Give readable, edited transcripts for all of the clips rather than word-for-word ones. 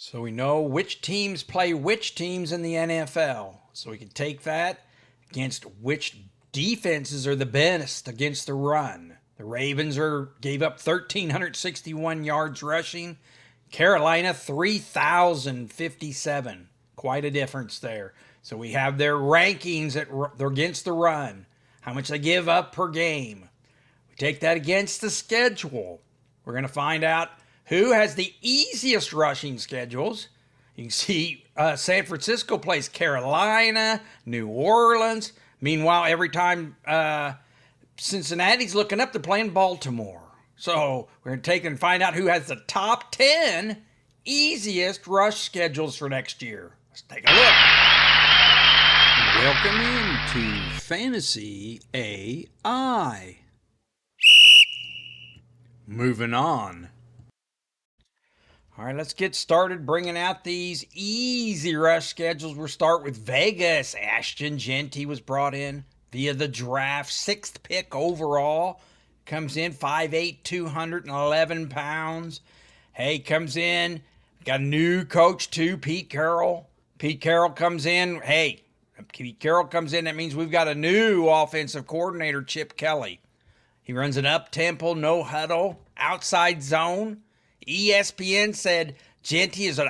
So we know which teams play which teams in the NFL. So we can take that against which defenses are the best against the run. The Ravens gave up 1,361 yards rushing. Carolina 3,057. Quite a difference there. So we have their rankings they're against the run. How much they give up per game. We take that against the schedule. We're going to find out who has the easiest rushing schedules. You can see San Francisco plays Carolina, New Orleans. Meanwhile, every time Cincinnati's looking up, they're playing Baltimore. So we're going to take and find out who has the top 10 easiest rush schedules for next year. Let's take a look. Welcome into Fantasy AI. Moving on. All right, let's get started bringing out these easy rush schedules. We'll start with Vegas. Ashton Jeanty was brought in via the draft, 6th pick overall. Comes in 5'8", 211 pounds. Hey, comes in. Got a new coach too, Pete Carroll. Pete Carroll comes in. Hey, Pete Carroll comes in. That means we've got a new offensive coordinator, Chip Kelly. He runs an up-tempo, no huddle, outside zone. ESPN said Jeanty is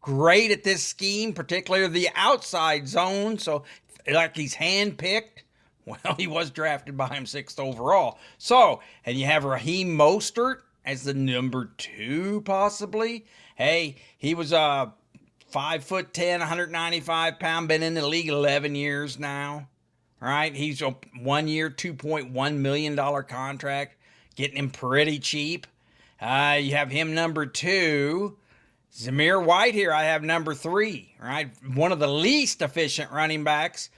great at this scheme, particularly the outside zone. So, like he's handpicked. Well, he was drafted by him 6th overall. So, and you have Raheem Mostert as the number 2, possibly. Hey, he was 5'10", 195 pound, been in the league 11 years now. Right? He's a 1 year, $2.1 million contract, getting him pretty cheap. You have him number 2. Zamir White here, I have number 3, right? One of the least efficient running backs,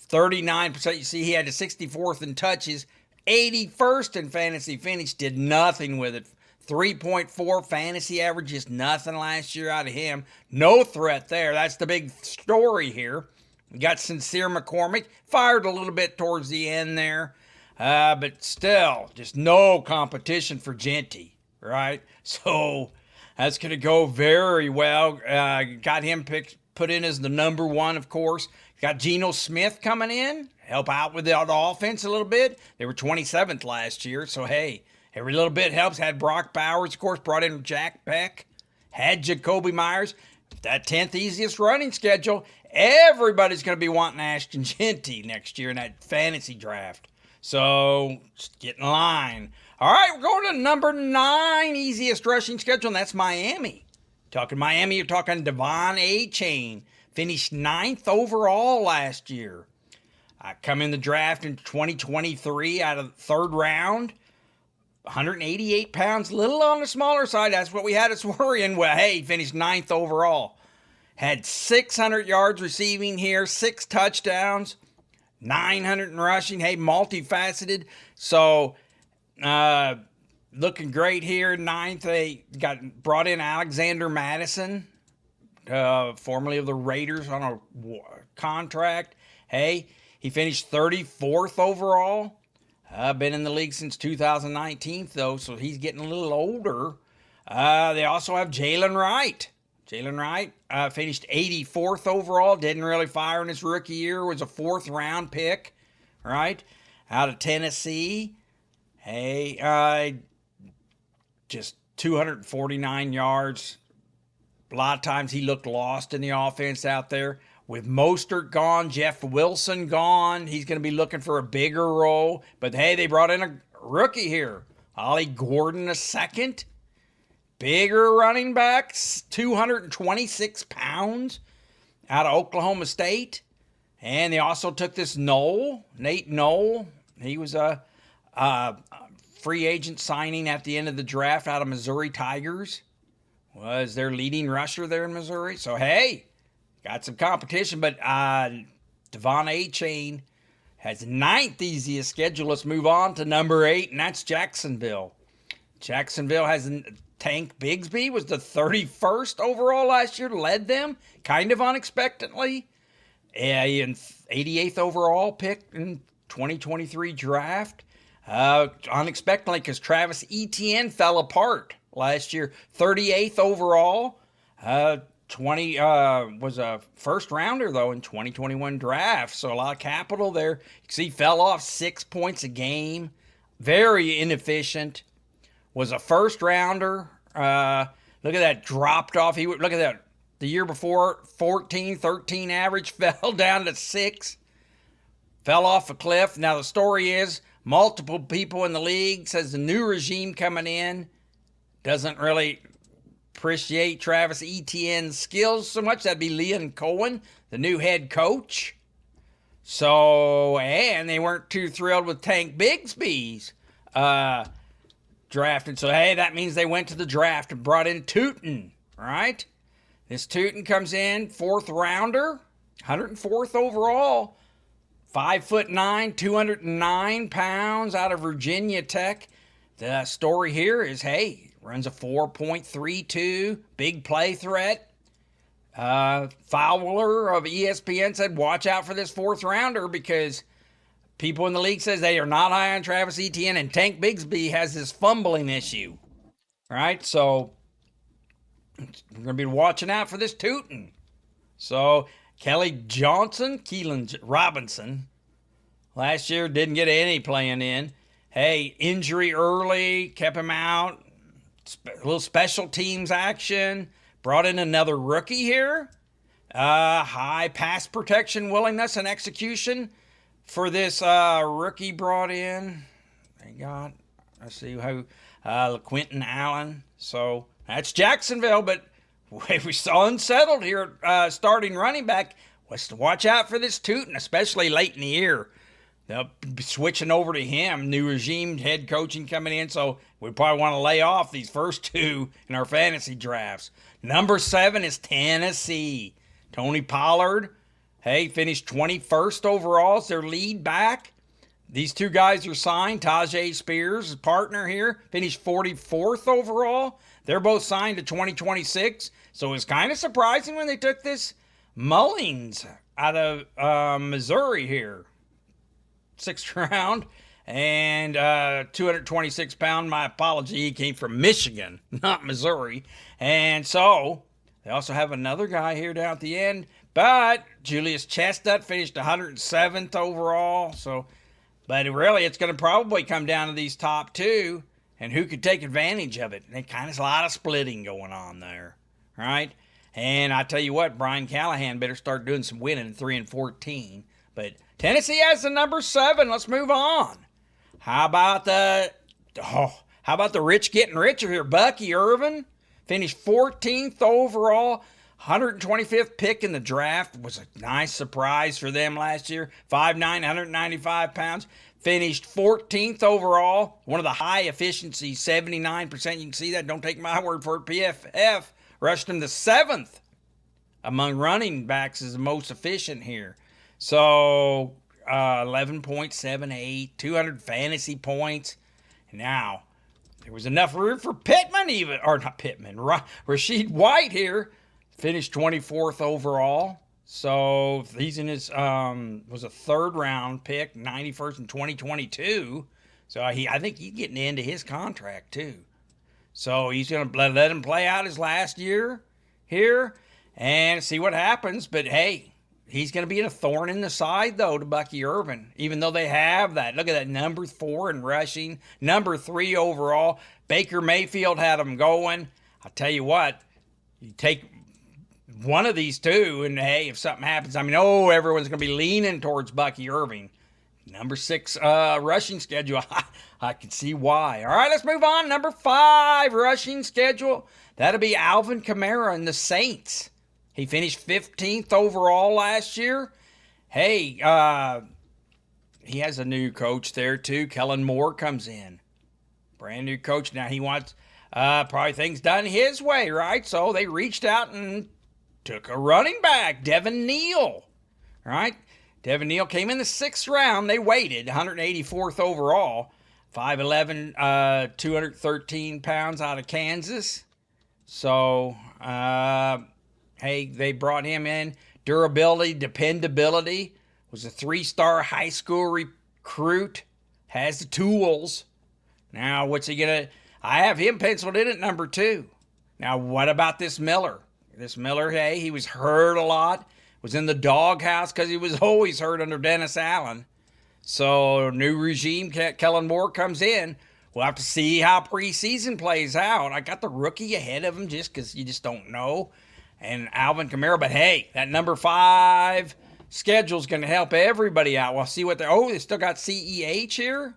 39%. You see, he had the 64th in touches, 81st in fantasy finish, did nothing with it. 3.4 fantasy average, just nothing last year out of him. No threat there. That's the big story here. We got Sincere McCormick, fired a little bit towards the end there, but still, just no competition for Jeanty. Right? So that's going to go very well. Got him put in as the number 1, of course. Got Geno Smith coming in, help out with the offense a little bit. They were 27th last year, so hey, every little bit helps. Had Brock Bowers, of course, brought in Jack Beck, had Jacoby Myers. That 10th easiest running schedule. Everybody's going to be wanting Ashton Jeanty next year in that fantasy draft. So just get in line. All right, we're going to number 9 easiest rushing schedule, and that's Miami. Talking Miami, you're talking Devon A-Chain. Finished 9th overall last year. Come in the draft in 2023 out of the 3rd round. 188 pounds, little on the smaller side. That's what we had us worrying. Well, hey, finished 9th overall. Had 600 yards receiving here, 6 touchdowns, 900 in rushing. Hey, multifaceted. So, looking great here. 9th, they brought in Alexander Madison, formerly of the Raiders, on a contract. Hey, he finished 34th overall. Been in the league since 2019, though, so he's getting a little older. They also have Jalen Wright. Jalen Wright finished 84th overall. Didn't really fire in his rookie year. Was a 4th round pick, right? Out of Tennessee. Hey, just 249 yards. A lot of times he looked lost in the offense out there. With Mostert gone, Jeff Wilson gone, he's going to be looking for a bigger role. But hey, they brought in a rookie here. Ollie Gordon II. Bigger running backs, 226 pounds out of Oklahoma State. And they also took this Nate Knoll. He was a free agent signing at the end of the draft out of Missouri Tigers. Was their leading rusher there in Missouri. So, hey, got some competition. But Devon A-Chain has 9th easiest schedule. Let's move on to number 8, and that's Jacksonville. Jacksonville has Tank Bigsby, was the 31st overall last year, led them kind of unexpectedly. And 88th overall pick in 2023 draft. Unexpectedly, because Travis Etienne fell apart last year. 38th overall. 20 was a first rounder though in 2021 draft, so a lot of capital there. You can see fell off 6 points a game, very inefficient. Was a first rounder. Look at that, dropped off. Look at that. The year before, 14, 13 average, fell down to 6. Fell off a cliff. Now the story is multiple people in the league says the new regime coming in doesn't really appreciate Travis Etienne's skills so much. That'd be Leon Cohen, the new head coach. So, and they weren't too thrilled with Tank Bigsby's drafted. So, hey, that means they went to the draft and brought in Tootin, right? This Tootin comes in, 4th rounder, 104th overall, 5'9", 209 pounds out of Virginia Tech. The story here is, hey, runs a 4.32, big play threat. Fowler of ESPN said, watch out for this 4th rounder because people in the league says they are not high on Travis Etienne, and Tank Bigsby has this fumbling issue, right? So we're going to be watching out for this Tootin. So Keelan Robinson, last year didn't get any playing in. Hey, injury early, kept him out. A little special teams action. Brought in another rookie here. High pass protection, willingness, and execution for this rookie brought in. They got, let's see who, Quentin Allen. So that's Jacksonville, but we saw unsettled here starting running back. Was to watch out for this Tootin, especially late in the year. They'll be switching over to him. New regime, head coaching coming in, so we probably want to lay off these first 2 in our fantasy drafts. Number 7 is Tennessee. Tony Pollard, hey, finished 21st overall as their lead back. These 2 guys are signed. Tajay Spears, his partner here, finished 44th overall. They're both signed to 2026, so it was kind of surprising when they took this Mullins out of Missouri here. 6th round, and 226 pound. My apology, he came from Michigan, not Missouri. And so they also have another guy here down at the end, but Julius Chestnut finished 107th overall. So, but really, it's going to probably come down to these top 2 and who could take advantage of it. And kind of a lot of splitting going on there, right? And I tell you what, Brian Callahan better start doing some winning at 3-14. But Tennessee has the number 7. Let's move on. How about the rich getting richer here? Bucky Irvin finished 14th overall, 125th pick in the draft. Was a nice surprise for them last year. 5'9", 195 pounds. Finished 14th overall. One of the high efficiency, 79%. You can see that. Don't take my word for it. PFF rushed him to 7th among running backs as the most efficient here. So 11.78, 200 fantasy points. Now, there was enough room for Pittman even, or not Pittman, Rashid White here, finished 24th overall. So he's in his, was a 3rd round pick, 91st in 2022. So I think he's getting into his contract too. So he's going to let him play out his last year here and see what happens. But hey, he's going to be a thorn in the side, though, to Bucky Irvin, even though they have that. Look at that, number 4 in rushing, number 3 overall. Baker Mayfield had him going. I'll tell you what, you take one of these 2, and hey, if something happens, everyone's going to be leaning towards Bucky Irvin. Number 6 rushing schedule, I can see why. All right, let's move on. Number 5 rushing schedule. That'll be Alvin Kamara and the Saints. He finished 15th overall last year. Hey, he has a new coach there too. Kellen Moore comes in. Brand new coach. Now he wants probably things done his way, right? So they reached out and took a running back, Devin Neal, right? Devin Neal came in the 6th round. They waited, 184th overall. 5'11", 213 pounds out of Kansas. So, hey, they brought him in. Durability, dependability. Was a 3-star high school recruit. Has the tools. Now, what's he going to... I have him penciled in at number 2. Now, what about this Miller? This Miller, hey, he was hurt a lot. Was in the doghouse because he was always hurt under Dennis Allen. So new regime, Kellen Moore comes in. We'll have to see how preseason plays out. I got the rookie ahead of him just because you just don't know. And Alvin Kamara, but hey, that number 5 schedule's going to help everybody out. We'll see what they still got CEH here.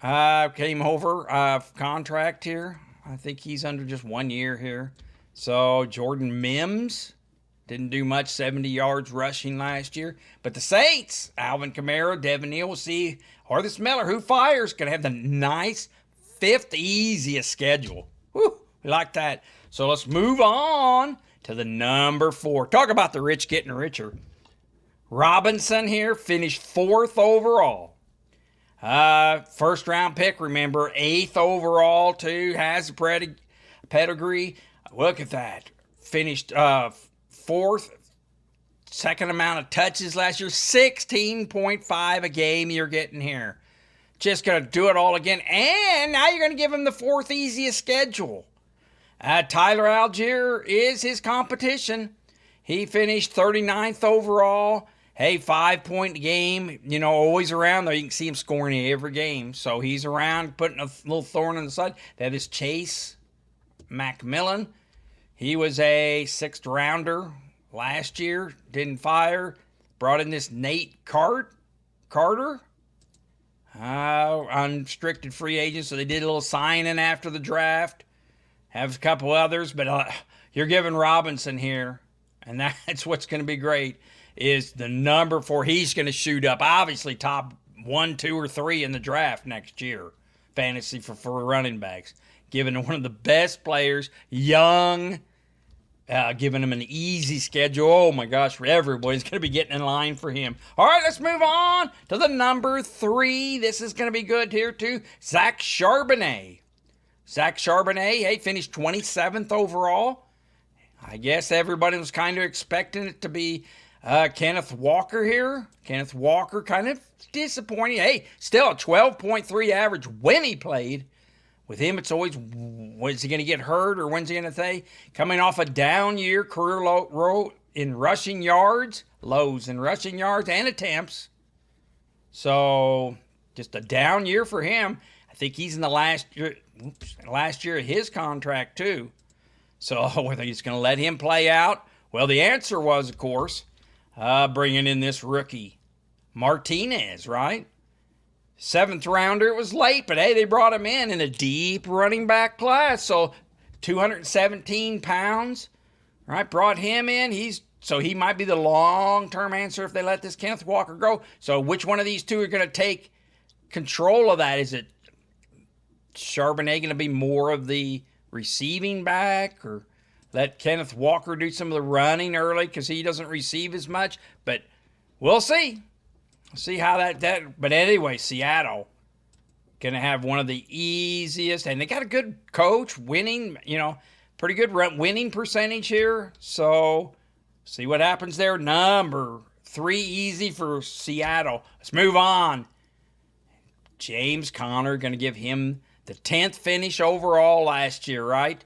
Came over contract here. I think he's under just 1 year here. So Jordan Mims didn't do much, 70 yards rushing last year. But the Saints, Alvin Kamara, Devin Neal, we'll see. Or this Miller, who fires, going to have the nice 5th easiest schedule. Whew, we like that. So let's move on to the number 4. Talk about the rich getting richer. Robinson here finished 4th overall. First round pick, remember, 8th overall too, has a pedigree. Look at that. Finished 4th, second amount of touches last year, 16.5 a game you're getting here. Just going to do it all again. And now you're going to give him the 4th easiest schedule. Tyler Algier is his competition. He finished 39th overall. Hey, 5-point game, always around there. You can see him scoring every game. So he's around, putting a little thorn in the side. That is Chase McMillan. He was a 6th rounder last year. Didn't fire. Brought in this Nate Carter. Unrestricted free agent. So they did a little signing after the draft. Have a couple others. But you're giving Robinson here. And that's what's going to be great. Is the number 4. He's going to shoot up. Obviously, top 1, 2, or 3 in the draft next year. Fantasy for running backs. Giving one of the best players, young, giving him an easy schedule. Oh my gosh, everybody's going to be getting in line for him. All right, let's move on to the number 3. This is going to be good here too. Zach Charbonnet. Zach Charbonnet, hey, finished 27th overall. I guess everybody was kind of expecting it to be Kenneth Walker here. Kenneth Walker kind of disappointing. Hey, still a 12.3 average when he played. With him, it's always, is he going to get hurt or when's he going to play? Coming off a down year, career low in rushing yards, lows in rushing yards and attempts. So just a down year for him. I think he's in the last year of his contract too. So whether he's going to let him play out, well, the answer was, of course, bringing in this rookie, Martinez, right? 7th rounder. It was late, but hey, they brought him in a deep running back class. So 217 pounds, right? Brought him in. He might be the long-term answer if they let this Kenneth Walker go. So which one of these two are going to take control of that? Is it Charbonnet going to be more of the receiving back, or let Kenneth Walker do some of the running early because he doesn't receive as much? But we'll see. See how that. But anyway, Seattle going to have one of the easiest, and they got a good coach, winning, pretty good winning percentage here. So see what happens there. Number 3 easy for Seattle. Let's move on. James Conner, going to give him the 10th finish overall last year, right?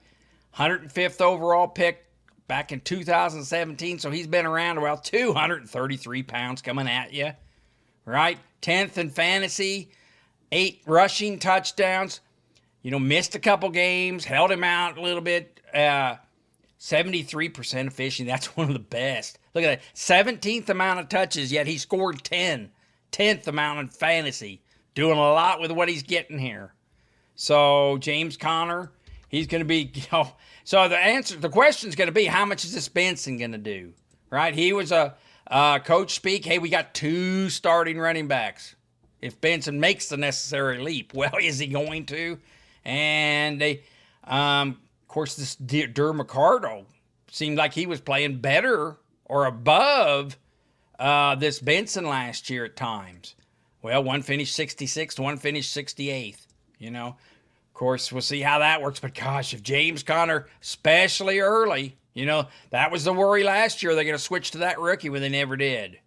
105th overall pick back in 2017. So he's been around a while. 233 pounds coming at you. Right? 10th in fantasy, 8 rushing touchdowns. Missed a couple games, held him out a little bit. 73% efficient. That's one of the best. Look at that. 17th amount of touches, yet he scored 10. 10th amount in fantasy. Doing a lot with what he's getting here. So, James Conner, he's going to be, so the question is going to be, how much is this Benson going to do? Right? He was coach speak, hey, we got 2 starting running backs. If Benson makes the necessary leap, well, is he going to? And they, of course, this Dermicardo seemed like he was playing better or above this Benson last year at times. Well, one finished 66th, one finished 68th. Of course, we'll see how that works. But gosh, if James Conner, especially early, that was the worry last year. They're going to switch to that rookie when they never did.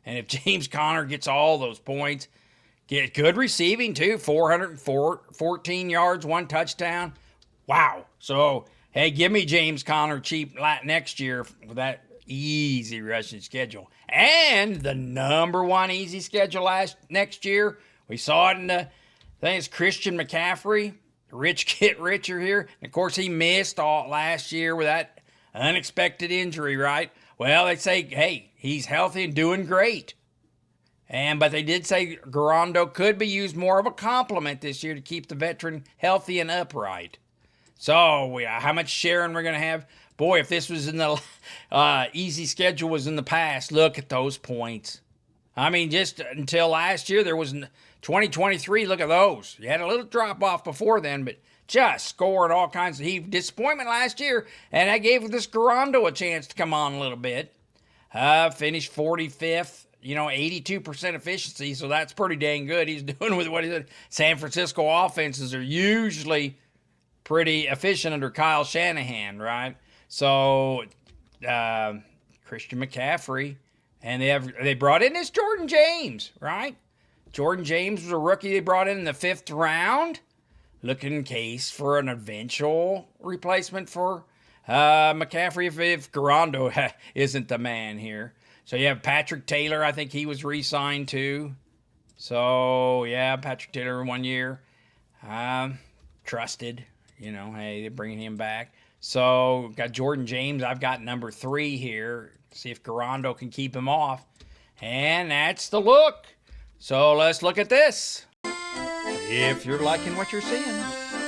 And if James Conner gets all those points, get good receiving too, 414 yards, 1 touchdown. Wow. So Hey, give me James Conner cheap next year with that easy rushing schedule. And the number one easy schedule next year, we saw it in the thing, is Christian McCaffrey. Rich get richer here. And of course, he missed all last year with that unexpected injury, right? Well, they say, hey, he's healthy and doing great. But they did say Garando could be used more of a complement this year to keep the veteran healthy and upright. So, how much sharing we're going to have? Boy, if this was in the easy schedule was in the past, look at those points. I mean, just until last year, there was 2023. Look at those. You had a little drop off before then, but just scoring all kinds of disappointment last year, and that gave this Garando a chance to come on a little bit. Finished 45th. 82% efficiency, so that's pretty dang good. He's doing with what he said. San Francisco offenses are usually pretty efficient under Kyle Shanahan, right? So Christian McCaffrey, and they brought in this Jordan James, right? Jordan James was a rookie they brought in the 5th round, looking in case for an eventual replacement for McCaffrey if Garando isn't the man here. So you have Patrick Taylor. I think he was re-signed too. So yeah, Patrick Taylor 1 year, trusted. Hey, they're bringing him back. So got Jordan James. I've got number 3 here. See if Garando can keep him off. And that's the look. So let's look at this. If you're liking what you're seeing,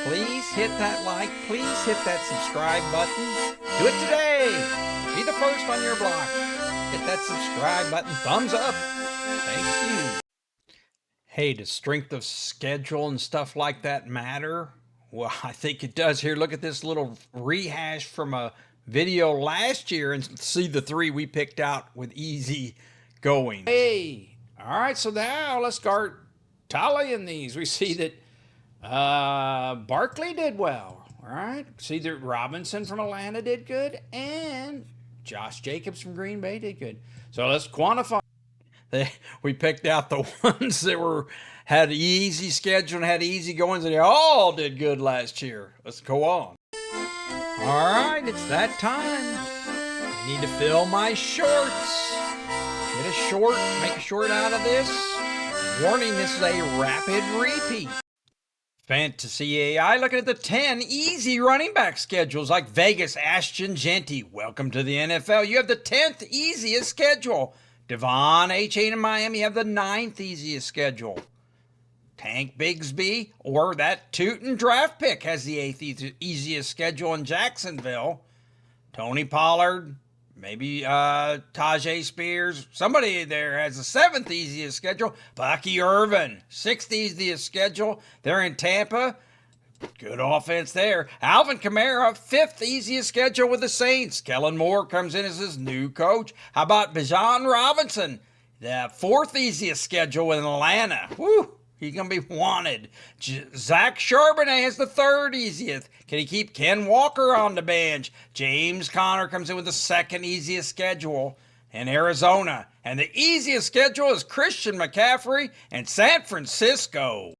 please hit that like. Please hit that subscribe button. Do it today. Be the first on your block. Hit that subscribe button. Thumbs up. Thank you. Hey, does strength of schedule and stuff like that matter? Well, I think it does here. Look at this little rehash from a video last year and see the 3 we picked out with easy going. Hey, all right, so now let's start tallying these. We see that Barkley did well, all right? See that Robinson from Atlanta did good, and Josh Jacobs from Green Bay did good. So let's quantify. We picked out the ones that had an easy schedule and had easy goings, and they all did good last year. Let's go on. All right, it's that time. I need to fill my shorts. Get a short, make a short out of this. Warning, this is a rapid repeat. Fantasy AI looking at the 10 easy running back schedules like Vegas, Ashton Jeanty. Welcome to the NFL. You have the 10th easiest schedule. Devon A-Chain in Miami have the 9th easiest schedule. Tank Bigsby or that Tootin draft pick has the 8th easiest schedule in Jacksonville. Tony Pollard, maybe Tajay Spears. Somebody there has the 7th easiest schedule. Bucky Irvin, 6th easiest schedule. They're in Tampa. Good offense there. Alvin Kamara, 5th easiest schedule with the Saints. Kellen Moore comes in as his new coach. How about Bijan Robinson? The 4th easiest schedule in Atlanta. Woo! He's going to be wanted. Zach Charbonnet has the 3rd easiest. Can he keep Ken Walker on the bench? James Conner comes in with the 2nd easiest schedule in Arizona. And the easiest schedule is Christian McCaffrey and San Francisco.